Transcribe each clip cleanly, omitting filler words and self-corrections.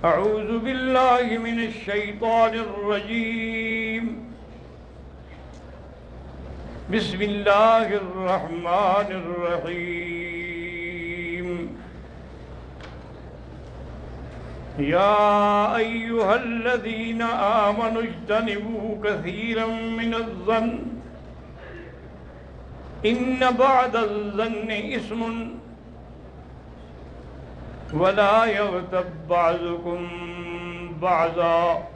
أعوذ بالله من الشيطان الرجيم بسم الله الرحمن الرحيم يا أيها الذين آمنوا اجتنبوا كثيرا من الظن إن بعض الظن إثم ولا يغتب بعضكم بعضا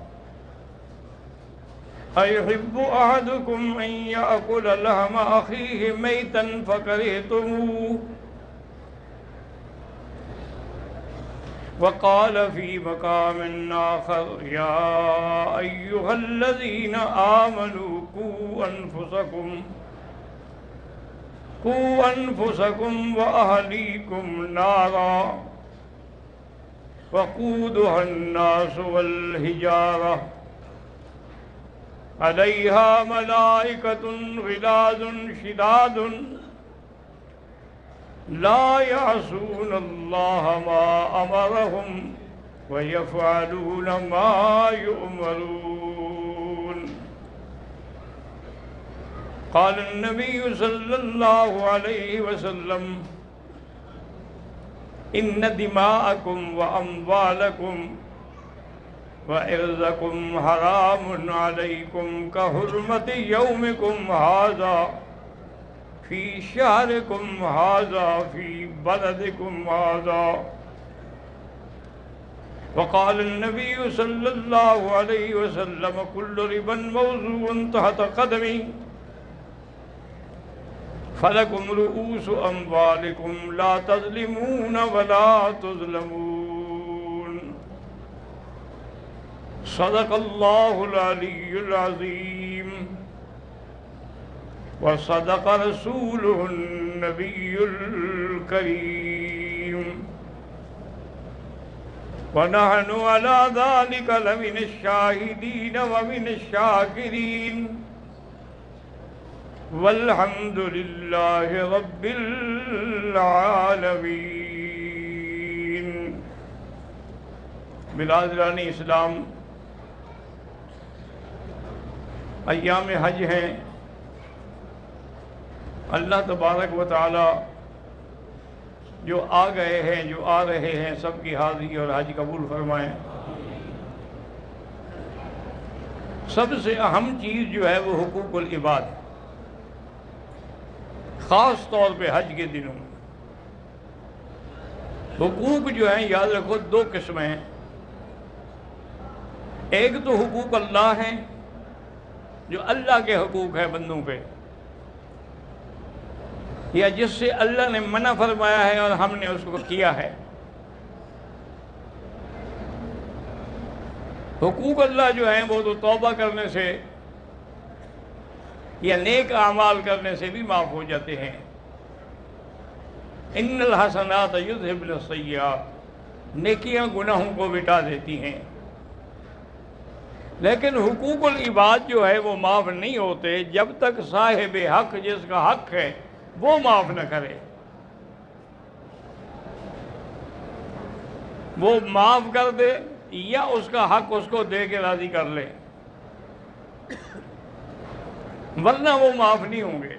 أيحب أحدكم أن يأكل لحم أخيه ميتا فكرهتموه وقال في مقام آخر يا أيها الذين آمنوا قوا أنفسكم وأهليكم نارا وقودها الناس والحجارة عليها ملائكة غلاظ شداد لا يعصون الله ما أمرهم ويفعلون ما يؤمرون قال النبي صلى الله عليه وسلم إن دماءكم وأموالكم وعرضكم حرام عليكم كحرمة يومكم هذا في شهركم هذا في بلدكم هذا وقال النبي صلى الله عليه وسلم كل ربا موضوع تحت قدمي فلكم رؤوس أموالكم لا تظلمون ولا تظلمون صدق الله العلي العظيم وصدق رسوله النبي الكريم ونحن على ذلك لمن الشاهدين ومن الشاكرين والحمد لله رب العالمين. برادران اسلام، ایام حج ہیں. اللہ تبارک و تعالی جو آ گئے ہیں، جو آ رہے ہیں، سب کی حاضری اور حج قبول فرمائیں. سب سے اہم چیز جو ہے وہ حقوق العباد، خاص طور پہ حج کے دنوں میں. حقوق جو ہیں یاد رکھو دو قسمیں ہیں. ایک تو حقوق اللہ ہیں جو اللہ کے حقوق ہیں بندوں پہ، یا جس سے اللہ نے منع فرمایا ہے اور ہم نے اس کو کیا ہے. حقوق اللہ جو ہیں وہ تو توبہ کرنے سے یا نیک اعمال کرنے سے بھی معاف ہو جاتے ہیں. ان الحسنات یذہبن السیئات، نیکیاں گناہوں کو مٹا دیتی ہیں. لیکن حقوق العباد جو ہے وہ معاف نہیں ہوتے جب تک صاحب حق، جس کا حق ہے، وہ معاف نہ کرے. وہ معاف کر دے یا اس کا حق اس کو دے کے راضی کر لے، ورنہ وہ معاف نہیں ہوں گے.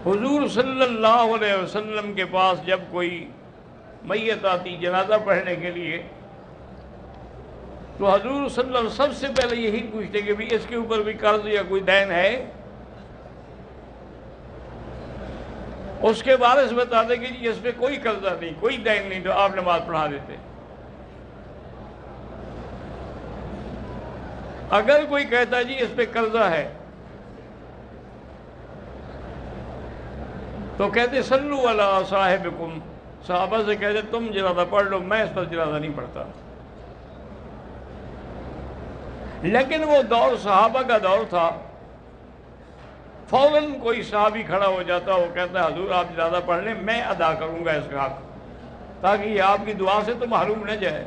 حضور صلی اللہ علیہ وسلم کے پاس جب کوئی میت آتی جنازہ پڑھنے کے لیے تو حضور صلی اللہ علیہ وسلم سب سے پہلے یہی پوچھتے کہ بھی اس کے اوپر بھی قرض یا کوئی دین ہے. اس کے وارث بتاتے کہ جی اس پہ کوئی قرضہ نہیں، کوئی دین نہیں، تو آپ نماز پڑھا دیتے. اگر کوئی کہتا جی اس پہ قرضہ ہے تو کہتے صلو علی صاحبکم، صحابہ سے کہتے تم جنازہ پڑھ لو، میں اس پر جنازہ نہیں پڑھتا. لیکن وہ دور صحابہ کا دور تھا، فوراً کوئی صحابی کھڑا ہو جاتا، وہ کہتا ہے حضور آپ جنازہ پڑھ لیں، میں ادا کروں گا اس کا حق، تاکہ یہ آپ کی دعا سے تو محروم نہ جائے.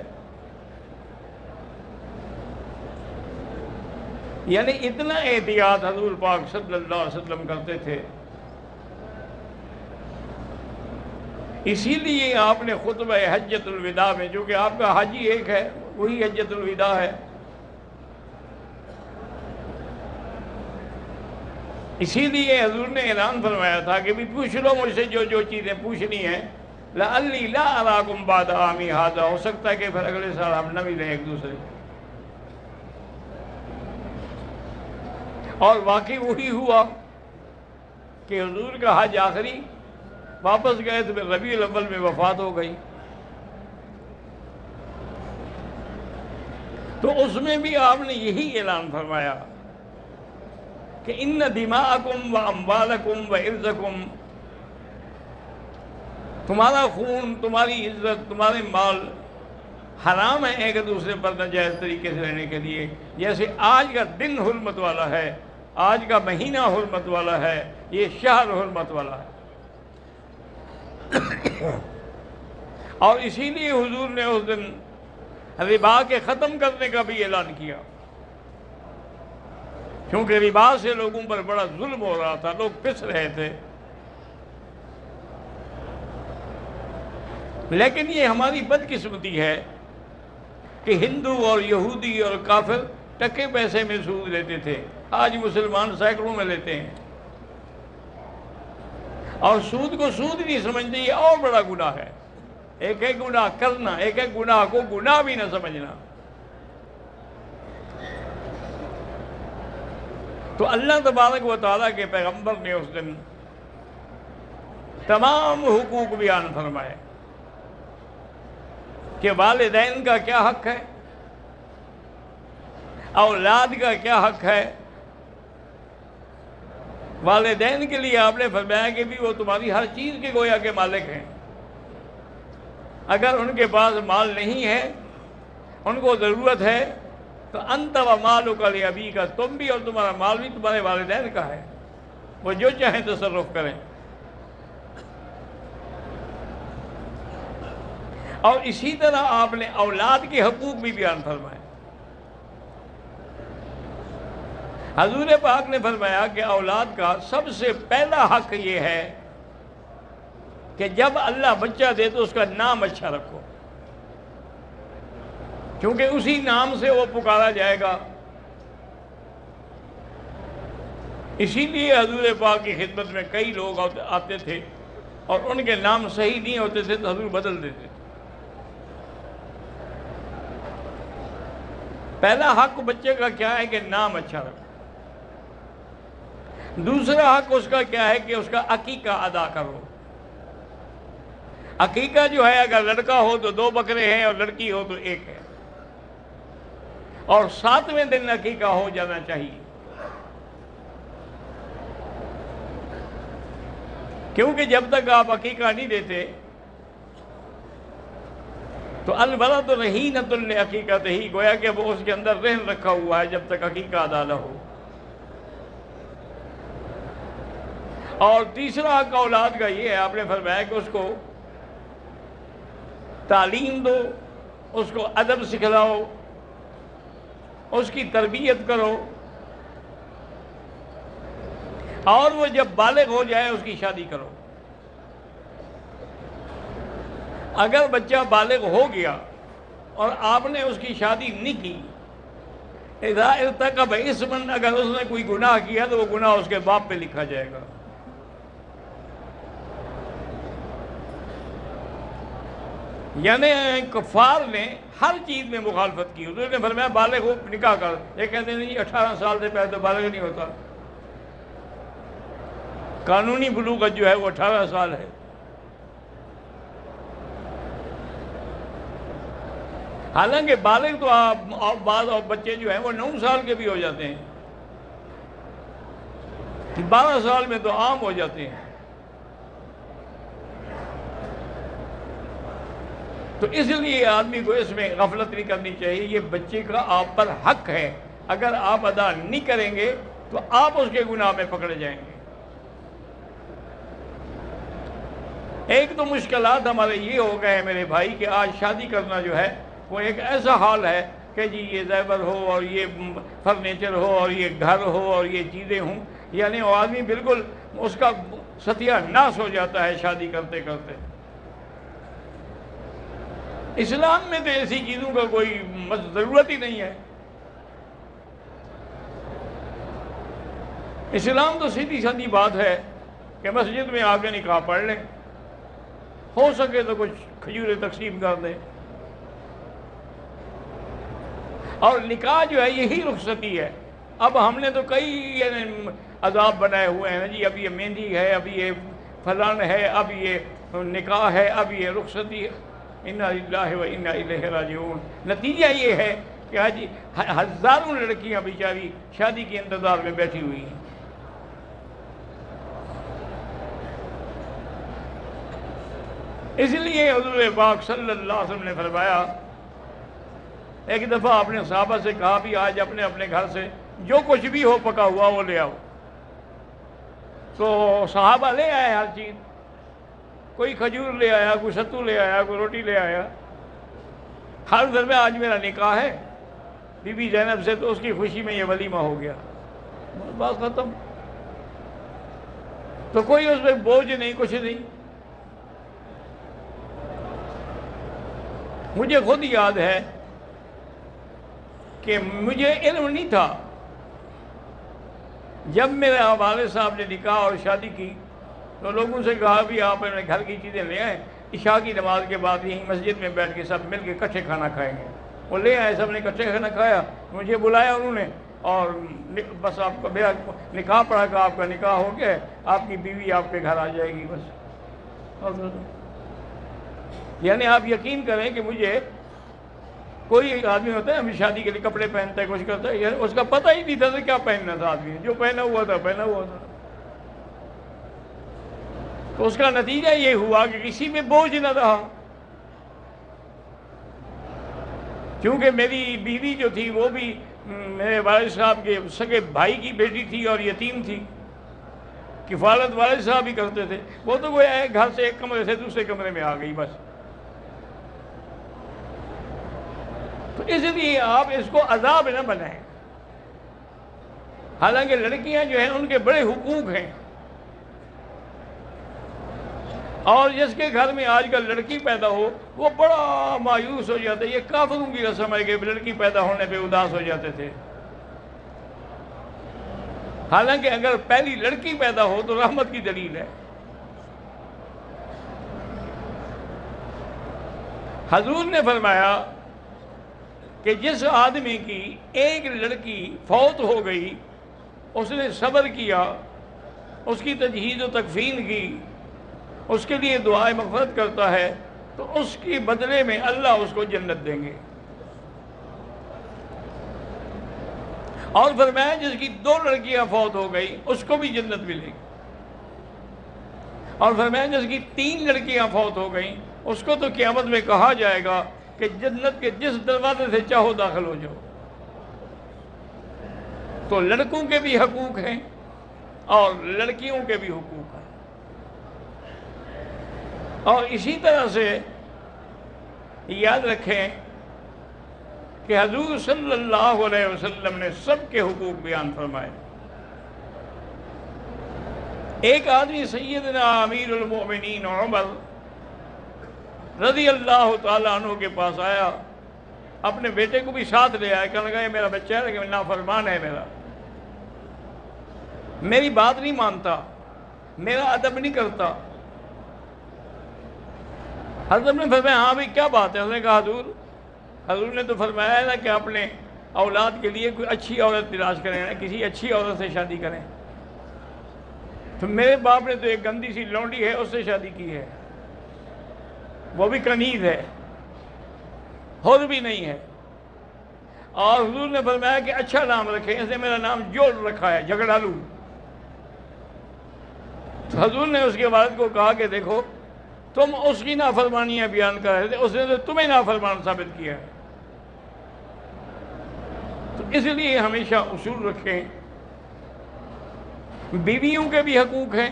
یعنی اتنا احتیاط حضور پاک صلی اللہ علیہ وسلم کرتے تھے اسی لیے آپ نے خطبہ حجۃ الوداع میں، جو کہ آپ کا حج ہی ایک ہے، وہی حجۃ الوداع ہے، اسی لیے حضور نے اعلان فرمایا تھا کہ بھی پوچھ لو مجھ سے جو جو چیزیں پوچھنی ہیں، لعلی لا اراکم بعد عامی ھذا، ہو سکتا ہے کہ پھر اگلے سال ہم نہ ملیں ایک دوسرے. اور واقعی وہی ہوا کہ حضور کا حج آخری، واپس گئے تو پھر ربیع الاول میں وفات ہو گئی. تو اس میں بھی آپ نے یہی اعلان فرمایا کہ ان دماءکم و اموالکم و ارضکم، تمہارا خون، تمہاری عزت، تمہارے مال حرام ہے ایک دوسرے پر ناجائز طریقے سے رہنے کے لیے. جیسے آج کا دن حرمت والا ہے، آج کا مہینہ حرمت والا ہے، یہ شہر حرمت والا ہے. اور اسی لیے حضور نے اس دن ربا کے ختم کرنے کا بھی اعلان کیا، کیونکہ ربا سے لوگوں پر بڑا ظلم ہو رہا تھا، لوگ پس رہے تھے. لیکن یہ ہماری بدقسمتی ہے کہ ہندو اور یہودی اور کافر ٹکے پیسے میں سود لیتے تھے، آج مسلمان سینکڑوں میں لیتے ہیں، اور سود کو سود نہیں سمجھتے. یہ اور بڑا گناہ ہے، ایک ایک گناہ کرنا، ایک ایک گناہ کو گناہ بھی نہ سمجھنا. تو اللہ تبارک و تعالیٰ کے پیغمبر نے اس دن تمام حقوق بیان فرمائے کہ والدین کا کیا حق ہے، اولاد کا کیا حق ہے. والدین کے لیے آپ نے فرمایا کہ بھی وہ تمہاری ہر چیز کے گویا کے مالک ہیں. اگر ان کے پاس مال نہیں ہے، ان کو ضرورت ہے، تو انت و مالک لابیک، تم بھی اور تمہارا مال بھی تمہارے والدین کا ہے، وہ جو چاہیں تصرف کریں. اور اسی طرح آپ نے اولاد کے حقوق بھی بیان فرمائے. حضور پاک نے فرمایا کہ اولاد کا سب سے پہلا حق یہ ہے کہ جب اللہ بچہ دے تو اس کا نام اچھا رکھو، کیونکہ اسی نام سے وہ پکارا جائے گا. اسی لیے حضور پاک کی خدمت میں کئی لوگ آتے تھے اور ان کے نام صحیح نہیں ہوتے تھے تو حضور بدل دیتے تھے. پہلا حق بچے کا کیا ہے کہ نام اچھا رکھو. دوسرا حق اس کا کیا ہے کہ اس کا عقیقہ ادا کرو. عقیقہ جو ہے اگر لڑکا ہو تو 2 بکرے ہیں اور لڑکی ہو تو 1 ہے، اور 7ویں دن عقیقہ ہو جانا چاہیے. کیونکہ جب تک آپ عقیقہ نہیں دیتے تو الولد رہینۃ لعقیقتہ، گویا کہ وہ اس کے اندر رہن رکھا ہوا ہے جب تک عقیقہ ادا نہ ہو. اور تیسرا حق اولاد کا یہ ہے، آپ نے فرمایا کہ اس کو تعلیم دو، اس کو ادب سکھلاؤ، اس کی تربیت کرو، اور وہ جب بالغ ہو جائے اس کی شادی کرو. اگر بچہ بالغ ہو گیا اور آپ نے اس کی شادی نہیں کی، اذا ارتکب اسما، اگر اس نے کوئی گناہ کیا تو وہ گناہ اس کے باپ پہ لکھا جائے گا. یعنی کفار نے ہر چیز میں مخالفت کی. حضور نے فرمایا بالغ ہو نکاح کر. یہ کہتے ہیں نہیں 18 سال سے پہلے تو بالغ نہیں ہوتا. قانونی بلوغت جو ہے وہ 18 سال ہے. حالانکہ بالغ تو بعض بچے جو ہیں وہ 9 سال کے بھی ہو جاتے ہیں، 12 سال میں تو عام ہو جاتے ہیں. تو اس لیے آدمی کو اس میں غفلت نہیں کرنی چاہیے. یہ بچے کا آپ پر حق ہے، اگر آپ ادا نہیں کریں گے تو آپ اس کے گناہ میں پکڑے جائیں گے. ایک تو مشکلات ہمارے یہ ہو گئے ہیں میرے بھائی کہ آج شادی کرنا جو ہے وہ ایک ایسا حال ہے کہ جی یہ زیور ہو اور یہ فرنیچر ہو اور یہ گھر ہو اور یہ چیزیں ہوں، یعنی وہ آدمی بالکل اس کا ستیہ ناش ہو جاتا ہے شادی کرتے کرتے. اسلام میں تو ایسی چیزوں کا کوئی ضرورت ہی نہیں ہے۔ اسلام تو سیدھی سادی بات ہے کہ مسجد میں آ کے نکاح پڑھ لیں، ہو سکے تو کچھ کھجوریں تقسیم کر دیں، اور نکاح جو ہے یہی رخصتی ہے۔ اب ہم نے تو کئی عذاب بنائے ہوئے ہیں جی، اب یہ مہندی ہے، اب یہ فلان ہے، اب یہ نکاح ہے، اب یہ رخصتی ہے۔ انا للہ و انا الیہ راجعون۔ نتیجہ یہ ہے کہ آج ہزاروں لڑکیاں بیچاری شادی کے انتظار میں بیٹھی ہوئی ہیں۔ اس لیے حضور پاک صلی اللہ علیہ وسلم نے فرمایا، ایک دفعہ اپنے صحابہ سے کہا بھی آج اپنے اپنے گھر سے جو کچھ بھی ہو پکا ہوا وہ لے آؤ۔ تو صحابہ لے آئے ہر چیز، کوئی کھجور لے آیا، کوئی ستو لے آیا، کوئی روٹی لے آیا۔ ہر گھر میں آج میرا نکاح ہے بی بی زینب سے، تو اس کی خوشی میں یہ ولیمہ ہو گیا، بات ختم۔ تو کوئی اس میں بوجھ نہیں، کچھ نہیں۔ مجھے خود یاد ہے کہ مجھے علم نہیں تھا، جب میرے والد صاحب نے نکاح اور شادی کی تو لوگوں سے کہا بھی آپ اپنے گھر کی چیزیں لے آئیں، عشاء کی نماز کے بعد یہیں مسجد میں بیٹھ کے سب مل کے اکٹھے کھانا کھائیں گے۔ وہ لے آئے، سب نے اکٹھے کھانا کھایا، مجھے بلایا انہوں نے، اور بس آپ کا میرا نکاح پڑھا کہ آپ کا نکاح ہو گیا، آپ کی بیوی آپ کے گھر آ جائے گی بس۔ یعنی آپ یقین کریں کہ مجھے، کوئی ایک آدمی ہوتا ہے ہمیں شادی کے لیے کپڑے پہنتا ہے، کچھ کرتا ہے، یعنی اس کا پتہ ہی نہیں تھا کیا پہننا تھا آدمی نے، جو پہنا ہوا تھا پہنا ہوا تھا۔ تو اس کا نتیجہ یہ ہوا کہ کسی میں بوجھ نہ رہا، کیونکہ میری بیوی جو تھی وہ بھی میرے والد صاحب کے سگے بھائی کی بیٹی تھی اور یتیم تھی، کفالت والد صاحب ہی کرتے تھے، وہ تو کوئی گھر سے ایک کمرے سے دوسرے کمرے میں آ گئی بس۔ تو اس لیے آپ اس کو عذاب نہ بنائیں، حالانکہ لڑکیاں جو ہیں ان کے بڑے حقوق ہیں، اور جس کے گھر میں آج کل لڑکی پیدا ہو وہ بڑا مایوس ہو جاتا ہے۔ یہ کافروں کی رسم ہے کہ لڑکی پیدا ہونے پہ اداس ہو جاتے تھے، حالانکہ اگر پہلی لڑکی پیدا ہو تو رحمت کی دلیل ہے۔ حضور نے فرمایا کہ جس آدمی کی ایک لڑکی فوت ہو گئی، اس نے صبر کیا، اس کی تجہیز و تکفین کی، اس کے لیے دعائے مغفرت کرتا ہے، تو اس کے بدلے میں اللہ اس کو جنت دیں گے۔ اور فرمایا جس کی 2 لڑکیاں فوت ہو گئی اس کو بھی جنت ملے گی، اور فرمایا جس کی 3 لڑکیاں فوت ہو گئیں اس کو تو قیامت میں کہا جائے گا کہ جنت کے جس دروازے سے چاہو داخل ہو جاؤ۔ تو لڑکوں کے بھی حقوق ہیں اور لڑکیوں کے بھی حقوق ہیں، اور اسی طرح سے یاد رکھیں کہ حضور صلی اللہ علیہ وسلم نے سب کے حقوق بیان فرمائے۔ ایک آدمی سیدنا امیر المؤمنین عمر رضی اللہ تعالیٰ عنہ کے پاس آیا، اپنے بیٹے کو بھی ساتھ لے آیا، کہنے لگا یہ میرا بچہ ہے لیکن نافرمان ہے، میری بات نہیں مانتا، میرا ادب نہیں کرتا۔ حضرت نے فرمایا ہاں بھائی کیا بات ہے؟ اس نے کہا حضور نے تو فرمایا ہے نا کہ اپنے اولاد کے لیے کوئی اچھی عورت تلاش کریں، کسی اچھی عورت سے شادی کریں۔ تو میرے باپ نے تو ایک گندی سی لونڈی ہے اس سے شادی کی ہے، وہ بھی کنیز ہے، حر بھی نہیں ہے۔ اور حضور نے فرمایا کہ اچھا نام رکھیں، اس نے میرا نام جوڑ رکھا ہے، جھگڑالو۔ تو حضور نے اس کے والد کو کہا کہ دیکھو تم اس کی نافرمانیاں بیان کر رہے تھے، اس نے تو تمہیں نافرمان ثابت کیا ہے۔ تو اس لیے ہمیشہ اصول رکھیں، بیویوں کے بھی حقوق ہیں،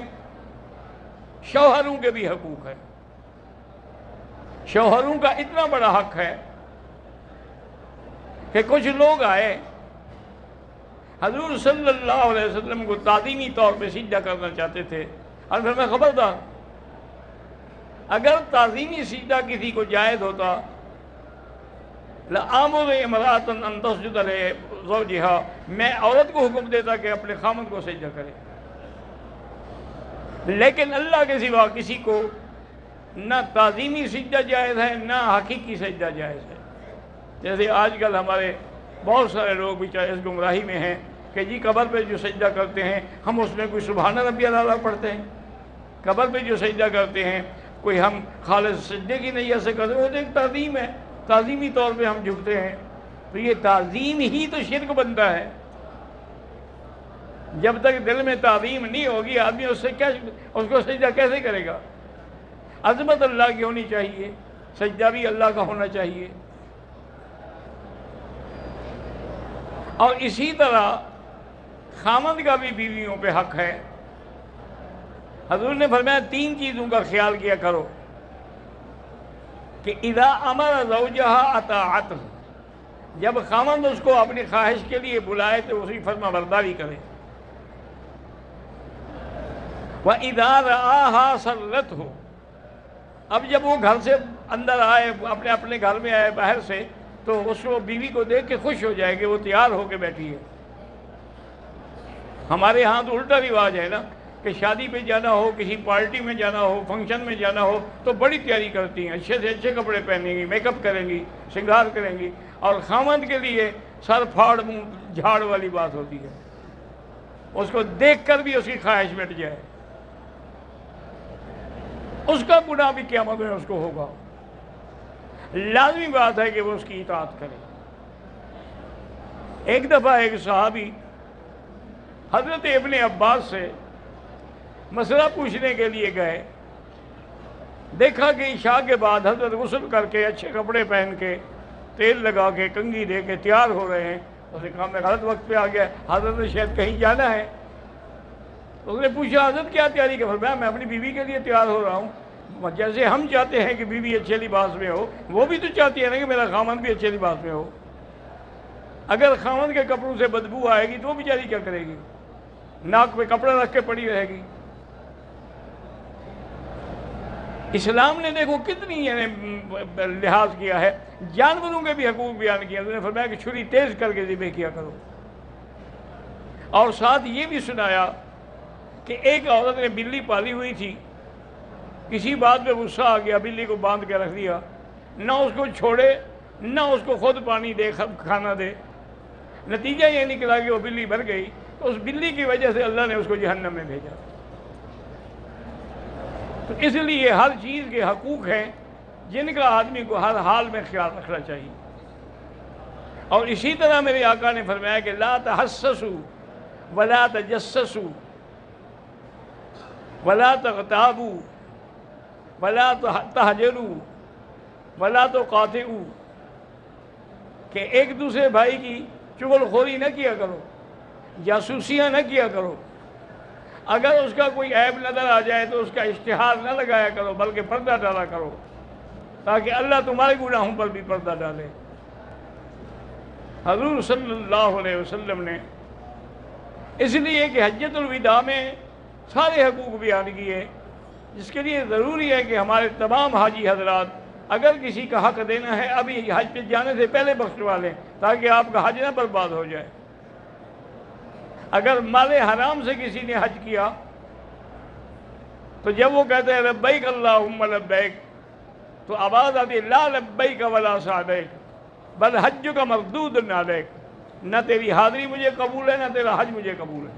شوہروں کے بھی حقوق ہیں۔ شوہروں کا اتنا بڑا حق ہے کہ کچھ لوگ آئے حضور صلی اللہ علیہ وسلم کو تعظیمی طور پہ سجدہ کرنا چاہتے تھے، اور پھر میں خبردار، اگر تعظیمی سجدہ کسی کو جائز ہوتا لآمر امرأۃ ان تسجد لزوجہا، میں عورت کو حکم دیتا کہ اپنے خامند کو سجدہ کرے، لیکن اللہ کے سوا کسی کو نہ تعظیمی سجدہ جائز ہے نہ حقیقی سجدہ جائز ہے۔ جیسے آج کل ہمارے بہت سارے لوگ بھی چاہے اس گمراہی میں ہیں کہ جی قبر پہ جو سجدہ کرتے ہیں ہم اس میں کوئی سبحان ربی الاعلیٰ پڑھتے ہیں، قبر پہ جو سجدہ کرتے ہیں کوئی ہم خالص سجدے کی نیت سے کرتے ہیں، وہ تو ایک تعظیم ہے، تعظیمی طور پہ ہم جھکتے ہیں، تو یہ تعظیم ہی تو شرک بنتا ہے۔ جب تک دل میں تعظیم نہیں ہوگی آدمی اس کو سجدہ کیسے کرے گا؟ عظمت اللہ کی ہونی چاہیے، سجدہ بھی اللہ کا ہونا چاہیے۔ اور اسی طرح خامند کا بھی بیویوں پہ حق ہے۔ حضور نے فرمایا 3 چیزوں کا خیال کیا کرو کہ اذا امر زوجها اطاعته، جب خامند اس کو اپنی خواہش کے لیے بلائے تو اسی فرما برداری کرے، وَإِذَا رَآهَا سَرَّتْهُ، اب جب وہ گھر سے اندر آئے، اپنے گھر میں آئے باہر سے، تو اس کو بیوی کو دیکھ کے خوش ہو جائے کہ وہ تیار ہو کے بیٹھی ہے۔ ہمارے ہاں تو الٹا رواج ہے نا کہ شادی پہ جانا ہو، کسی پارٹی میں جانا ہو، فنکشن میں جانا ہو تو بڑی تیاری کرتی ہیں، اچھے سے اچھے کپڑے پہنیں گی، میک اپ کریں گی، سنگار کریں گی، اور خامند کے لیے سر پھاڑ منہ جھاڑ والی بات ہوتی ہے، اس کو دیکھ کر بھی اس کی خواہش مٹ جائے، اس کا گناہ بھی قیامت میں اس کو ہوگا۔ لازمی بات ہے کہ وہ اس کی اطاعت کرے۔ ایک دفعہ ایک صحابی حضرت ابن عباس سے مسئلہ پوچھنے کے لیے گئے، دیکھا کہ عشاء کے بعد حضرت غسل کر کے اچھے کپڑے پہن کے تیل لگا کے کنگھی دے کے تیار ہو رہے ہیں، اس نے کہا میں غلط وقت پہ آ گیا، حضرت نے شاید کہیں جانا ہے۔ اس نے پوچھا حضرت کیا تیاری کر؟ فرمایا میں اپنی بیوی کے لیے تیار ہو رہا ہوں، جیسے ہم چاہتے ہیں کہ بیوی اچھے لباس میں ہو، وہ بھی تو چاہتی ہے نا کہ میرا خامند بھی اچھے لباس میں ہو۔ اگر خامند کے کپڑوں سے بدبو آئے گی تو وہ بیچاری کیا کرے گی؟ ناک پہ کپڑا رکھ کے پڑی رہے گی۔ اسلام نے دیکھو کتنی لحاظ کیا ہے، جانوروں کے بھی حقوق بیان کیا۔ انہوں نے فرمایا کہ چھری تیز کر کے ذبح کیا کرو، اور ساتھ یہ بھی سنایا کہ ایک عورت نے بلی پالی ہوئی تھی، کسی بات پہ غصہ آ گیا، بلی کو باندھ کے رکھ دیا، نہ اس کو چھوڑے نہ اس کو خود پانی دے کھانا دے، نتیجہ یہ نکلا کہ وہ بلی مر گئی، تو اس بلی کی وجہ سے اللہ نے اس کو جہنم میں بھیجا۔ تو اس لیے ہر چیز کے حقوق ہیں جن کا آدمی کو ہر حال میں خیال رکھنا چاہیے۔ اور اسی طرح میرے آقا نے فرمایا کہ لا تحسسوا ولا تجسسوا ولا تغتابوا ولا تہجروا ولا تقاطعوا، کہ ایک دوسرے بھائی کی چغل خوری نہ کیا کرو، جاسوسیاں نہ کیا کرو، اگر اس کا کوئی عیب نظر آ جائے تو اس کا اشتہار نہ لگایا کرو، بلکہ پردہ ڈالا کرو تاکہ اللہ تمہارے گناہوں پر بھی پردہ ڈالے۔ حضور صلی اللہ علیہ وسلم نے اس لیے کہ حجۃ الوداع میں سارے حقوق بیان کیے، جس کے لیے ضروری ہے کہ ہمارے تمام حاجی حضرات اگر کسی کا حق دینا ہے ابھی حج پہ جانے سے پہلے بخشوا لیں تاکہ آپ کا حج نہ برباد ہو جائے۔ اگر مال حرام سے کسی نے حج کیا تو جب وہ کہتے ہیں لبیک اللہم لبیک تو آواز آتی لا لبیک ولا سعدیک بل حجک مردود علیک، نہ تیری حاضری مجھے قبول ہے نہ تیرا حج مجھے قبول ہے۔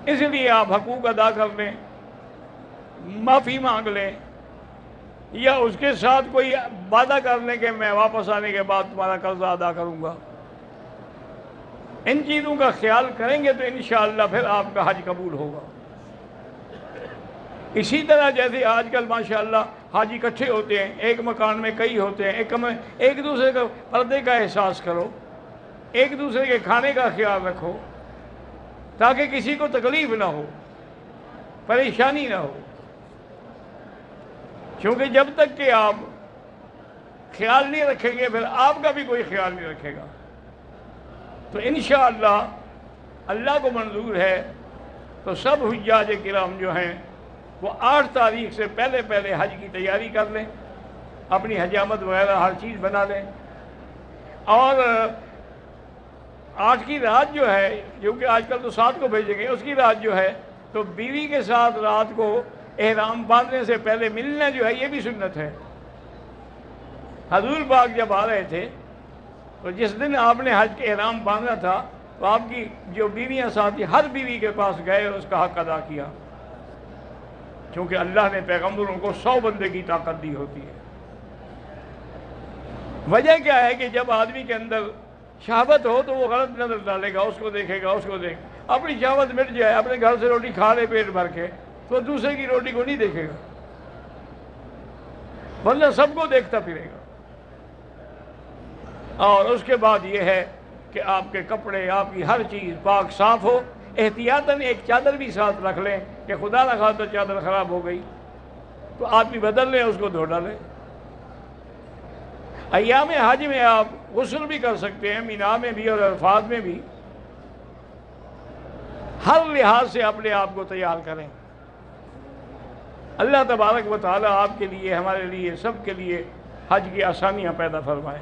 اس لیے آپ حقوق ادا کر لیں، معافی مانگ لیں، یا اس کے ساتھ کوئی وعدہ کر لیں کہ میں واپس آنے کے بعد تمہارا قرضہ ادا کروں گا۔ ان چیزوں کا خیال کریں گے تو انشاءاللہ پھر آپ کا حج قبول ہوگا۔ اسی طرح جیسے آج کل ماشاءاللہ حاجی اکٹھے ہوتے ہیں، ایک مکان میں کئی ہوتے ہیں، ایک دوسرے کا پردے کا احساس کرو، ایک دوسرے کے کھانے کا خیال رکھو تاکہ کسی کو تکلیف نہ ہو، پریشانی نہ ہو، کیونکہ جب تک کہ آپ خیال نہیں رکھیں گے پھر آپ کا بھی کوئی خیال نہیں رکھے گا۔ تو انشاءاللہ اللہ کو منظور ہے تو سب حجاج کرام جو ہیں وہ 8 تاریخ سے پہلے حج کی تیاری کر لیں، اپنی حجامت وغیرہ ہر چیز بنا لیں. اور آج کی رات جو ہے، جو کہ آج کل تو 7 کو بھیجیں گے، اس کی رات جو ہے تو بیوی کے ساتھ رات کو احرام باندھنے سے پہلے ملنا جو ہے یہ بھی سنت ہے. حضور پاک جب آ رہے تھے تو جس دن آپ نے حج کے احرام باندھا تھا تو آپ کی جو بیویاں ساتھی ہر بیوی کے پاس گئے اس کا حق ادا کیا، چونکہ اللہ نے پیغمبروں کو 100 بندے کی طاقت دی ہوتی ہے. وجہ کیا ہے کہ جب آدمی کے اندر شہوت ہو تو وہ غلط نظر ڈالے گا، اس کو دیکھے گا، اس کو دیکھے گا. اپنی شہوت مٹ جائے، اپنے گھر سے روٹی کھا لے پیٹ بھر کے، تو دوسرے کی روٹی کو نہیں دیکھے گا، ورنہ سب کو دیکھتا پھرے گا. اور اس کے بعد یہ ہے کہ آپ کے کپڑے، آپ کی ہر چیز پاک صاف ہو. احتیاطاً ایک چادر بھی ساتھ رکھ لیں کہ خدا نہ خواستہ چادر خراب ہو گئی تو آدمی بدل لیں، اس کو دھو ڈالیں. ایام حج میں آپ غسل بھی کر سکتے ہیں، مینا میں بھی اور عرفات میں بھی. ہر لحاظ سے اپنے آپ کو تیار کریں. اللہ تبارک و تعالی آپ کے لیے، ہمارے لیے، سب کے لیے حج کی آسانیاں پیدا فرمائے.